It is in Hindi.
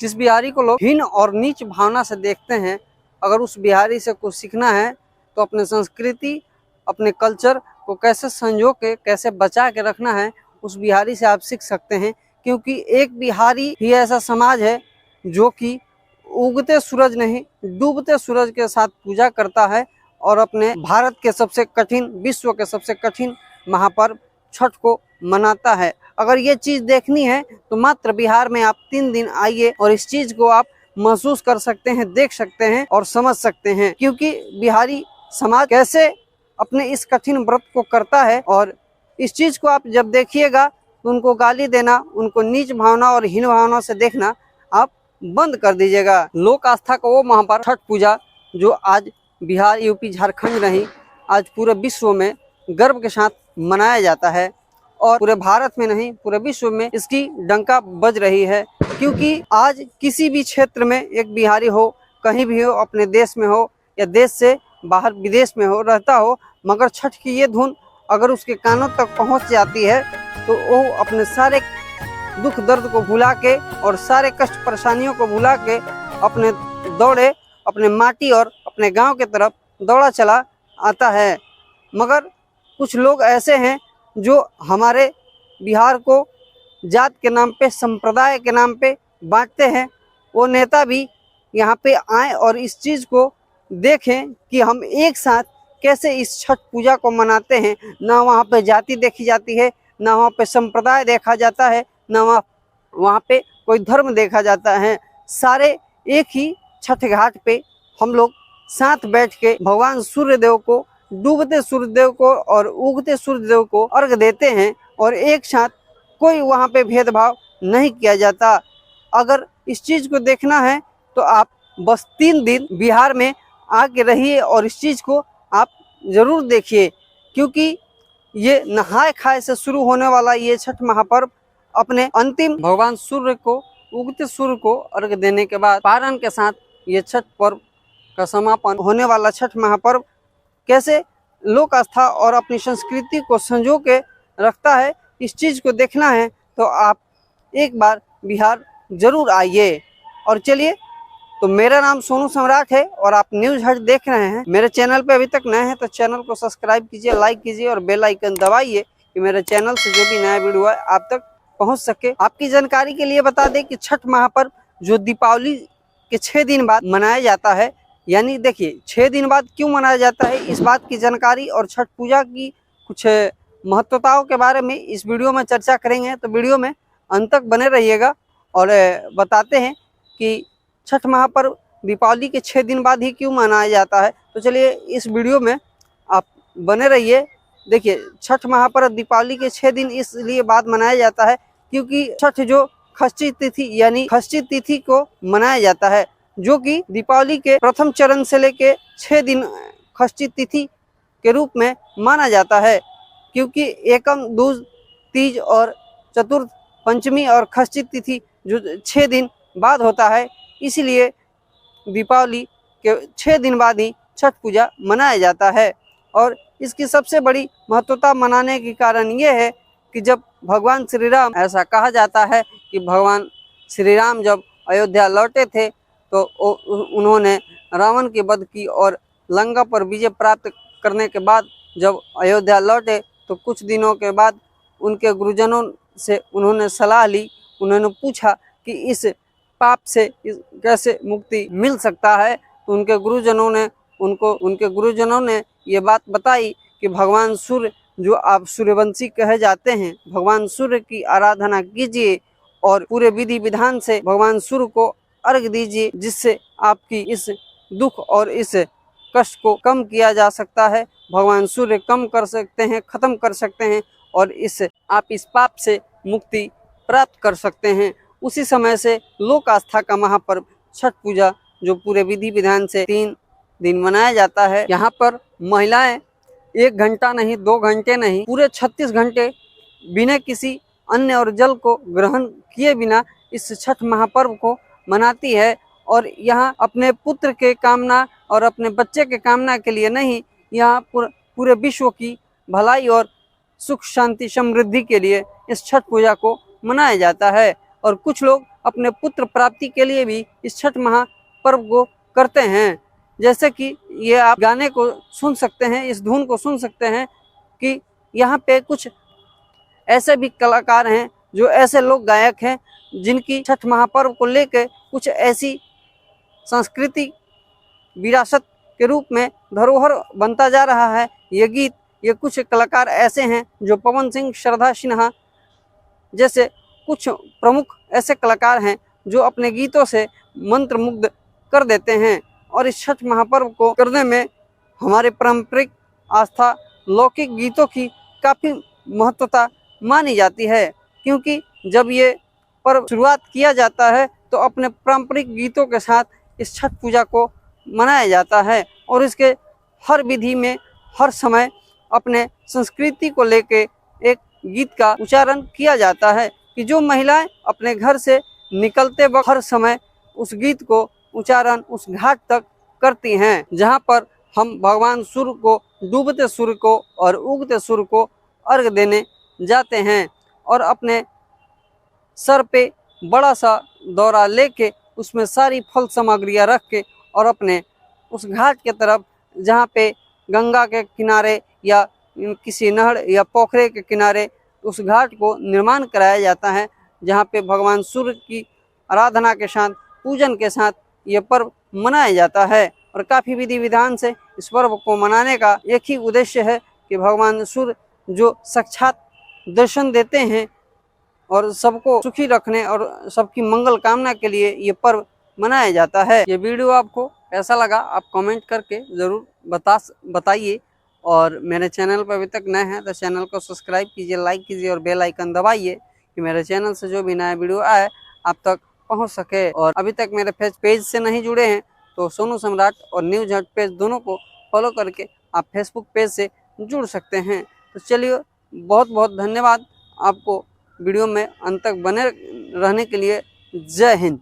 जिस बिहारी को लोग हीन और नीच भावना से देखते हैं, अगर उस बिहारी से कुछ सीखना है तो अपने संस्कृति, अपने कल्चर को कैसे संजो के, कैसे बचा के रखना है, उस बिहारी से आप सीख सकते हैं। क्योंकि एक बिहारी ही ऐसा समाज है जो कि उगते सूरज नहीं, डूबते सूरज के साथ पूजा करता है और अपने भारत के सबसे कठिन, विश्व के सबसे कठिन महापर्व छठ को मनाता है। अगर ये चीज देखनी है तो मात्र बिहार में आप 3 दिन आइए और इस चीज को आप महसूस कर सकते हैं, देख सकते हैं और समझ सकते हैं। क्योंकि बिहारी समाज कैसे अपने इस कठिन व्रत को करता है, और इस चीज को आप जब देखिएगा तो उनको गाली देना, उनको नीच भावना और हीन भावना से देखना आप बंद कर दीजिएगा। लोक आस्था का वो महापर्व छठ पूजा जो आज बिहार, यूपी, झारखंड नहीं, आज पूरे विश्व में गर्व के साथ मनाया जाता है और पूरे भारत में नहीं, पूरे विश्व में इसकी डंका बज रही है। क्योंकि आज किसी भी क्षेत्र में एक बिहारी हो, कहीं भी हो, अपने देश में हो या देश से बाहर विदेश में हो, रहता हो, मगर छठ की ये धुन अगर उसके कानों तक पहुंच जाती है तो वो अपने सारे दुख दर्द को भुला के और सारे कष्ट परेशानियों को भुला के अपने दौड़े, अपने माटी और अपने गांव के तरफ दौड़ा चला आता है। मगर कुछ लोग ऐसे हैं जो हमारे बिहार को जात के नाम पे, संप्रदाय के नाम पे बांटते हैं। वो नेता भी यहाँ पे आए और इस चीज़ को देखें कि हम एक साथ कैसे इस छठ पूजा को मनाते हैं। ना वहाँ पे जाति देखी जाती है, ना वहाँ पे संप्रदाय देखा जाता है, ना वहाँ पे कोई धर्म देखा जाता है। सारे एक ही छठ घाट पे हम लोग साथ बैठ के भगवान सूर्यदेव को, डूबते सूर्यदेव को और उगते सूर्यदेव को अर्घ देते हैं और एक साथ कोई वहाँ पे भेदभाव नहीं किया जाता। अगर इस चीज़ को देखना है तो आप बस 3 दिन बिहार में आके रहिए और इस चीज़ को आप ज़रूर देखिए। क्योंकि ये नहाए खाए से शुरू होने वाला ये छठ महापर्व अपने अंतिम भगवान सूर्य को, उगते सूर्य को अर्घ देने के बाद पारण के साथ ये छठ पर्व का समापन होने वाला छठ महापर्व कैसे लोक आस्था और अपनी संस्कृति को संजो के रखता है, इस चीज़ को देखना है तो आप एक बार बिहार जरूर आइए। और चलिए, तो मेरा नाम सोनू सम्राट है और आप न्यूज़ हट देख रहे हैं। मेरे चैनल पे अभी तक नए हैं तो चैनल को सब्सक्राइब कीजिए, लाइक कीजिए और बेल आइकन दबाइए कि मेरे चैनल से जो भी नया वीडियो है आप तक पहुंच सके। आपकी जानकारी के लिए बता दें कि छठ महापर्व जो दीपावली के 6 दिन बाद मनाया जाता है, यानी देखिए 6 दिन बाद क्यों मनाया जाता है, इस बात की जानकारी और छठ पूजा की कुछ महत्वताओं के बारे में इस वीडियो में चर्चा करेंगे। तो वीडियो में अंत तक बने रहिएगा और बताते हैं कि छठ महापर्व दीपावली के 6 दिन बाद ही क्यों मनाया जाता है। तो चलिए इस वीडियो में आप बने रहिए। देखिए, छठ महापर्व दीपावली के 6 दिन इसलिए बाद मनाया जाता है क्योंकि छठ जो षष्ठी तिथि यानी षष्ठी तिथि को मनाया जाता है, जो कि दीपावली के प्रथम चरण से लेके 6 दिन षष्ठी तिथि के रूप में माना जाता है। क्योंकि एकम, दूज, तीज और चतुर्थ, पंचमी और षष्ठी तिथि जो 6 दिन बाद होता है, इसलिए दीपावली के 6 दिन बाद ही छठ पूजा मनाया जाता है। और इसकी सबसे बड़ी महत्वता मनाने के कारण ये है कि जब भगवान श्री राम, ऐसा कहा जाता है कि भगवान श्री राम जब अयोध्या लौटे थे तो उन्होंने रावण की वध की और लंका पर विजय प्राप्त करने के बाद जब अयोध्या लौटे तो कुछ दिनों के बाद उनके गुरुजनों से उन्होंने सलाह ली। उन्होंने पूछा कि इस पाप से कैसे मुक्ति मिल सकता है। तो उनके गुरुजनों ने ये बात बताई कि भगवान सूर्य, जो आप सूर्यवंशी कहे जाते हैं, भगवान सूर्य की आराधना कीजिए और पूरे विधि विधान से भगवान सूर्य को अर्घ दीजिए, जिससे आपकी इस दुख और इस कष्ट को कम किया जा सकता है। भगवान सूर्य कम कर सकते हैं, खत्म कर सकते हैं और आप इस पाप से मुक्ति प्राप्त कर सकते हैं। उसी समय से लोक आस्था का महापर्व छठ पूजा जो पूरे विधि विधान से 3 दिन मनाया जाता है। यहाँ पर महिलाएं 1 घंटा नहीं, 2 घंटे नहीं, पूरे 36 घंटे बिना किसी अन्न और जल को ग्रहण किए बिना इस छठ महापर्व को मनाती है। और यहाँ अपने पुत्र के कामना और अपने बच्चे के कामना के लिए नहीं, यहाँ पूरे विश्व की भलाई और सुख शांति समृद्धि के लिए इस छठ पूजा को मनाया जाता है। और कुछ लोग अपने पुत्र प्राप्ति के लिए भी इस छठ महापर्व को करते हैं। जैसे कि ये आप गाने को सुन सकते हैं, इस धुन को सुन सकते हैं कि यहाँ पे कुछ ऐसे भी कलाकार हैं, जो ऐसे लोग गायक हैं जिनकी छठ महापर्व को लेकर कुछ ऐसी सांस्कृतिक विरासत के रूप में धरोहर बनता जा रहा है ये गीत। ये कुछ कलाकार ऐसे हैं जो पवन सिंह, श्रद्धा सिन्हा जैसे कुछ प्रमुख ऐसे कलाकार हैं जो अपने गीतों से मंत्रमुग्ध कर देते हैं। और इस छठ महापर्व को करने में हमारे पारंपरिक आस्था लौकिक गीतों की काफ़ी महत्वता मानी जाती है, क्योंकि जब ये पर्व शुरुआत किया जाता है तो अपने पारंपरिक गीतों के साथ इस छठ पूजा को मनाया जाता है। और इसके हर विधि में हर समय अपने संस्कृति को लेके एक गीत का उच्चारण किया जाता है कि जो महिलाएं अपने घर से निकलते वक्त हर समय उस गीत को उच्चारण उस घाट तक करती हैं, जहां पर हम भगवान सूर्य को, डूबते सूर्य को और उगते सूर्य को अर्घ देने जाते हैं। और अपने सर पे बड़ा सा दौरा लेके उसमें सारी फल सामग्रियां रख के और अपने उस घाट के तरफ, जहाँ पे गंगा के किनारे या किसी नहर या पोखरे के किनारे उस घाट को निर्माण कराया जाता है, जहाँ पे भगवान सूर्य की आराधना के साथ, पूजन के साथ ये पर्व मनाया जाता है। और काफ़ी विधि विधान से इस पर्व को मनाने का एक ही उद्देश्य है कि भगवान सूर्य जो साक्षात दर्शन देते हैं और सबको सुखी रखने और सबकी मंगल कामना के लिए ये पर्व मनाया जाता है। ये वीडियो आपको कैसा लगा आप कमेंट करके ज़रूर बताइए। और मेरे चैनल पर अभी तक नए हैं तो चैनल को सब्सक्राइब कीजिए, लाइक कीजिए और बेल आइकन दबाइए कि मेरे चैनल से जो भी नया वीडियो आए आप तक पहुंच सके। और अभी तक मेरे पेज से नहीं जुड़े हैं तो सोनू सम्राट और न्यूज हट पेज दोनों को फॉलो करके आप फेसबुक पेज से जुड़ सकते हैं। तो चलिए, बहुत बहुत धन्यवाद आपको वीडियो में अंत तक बने रहने के लिए। जय हिंद।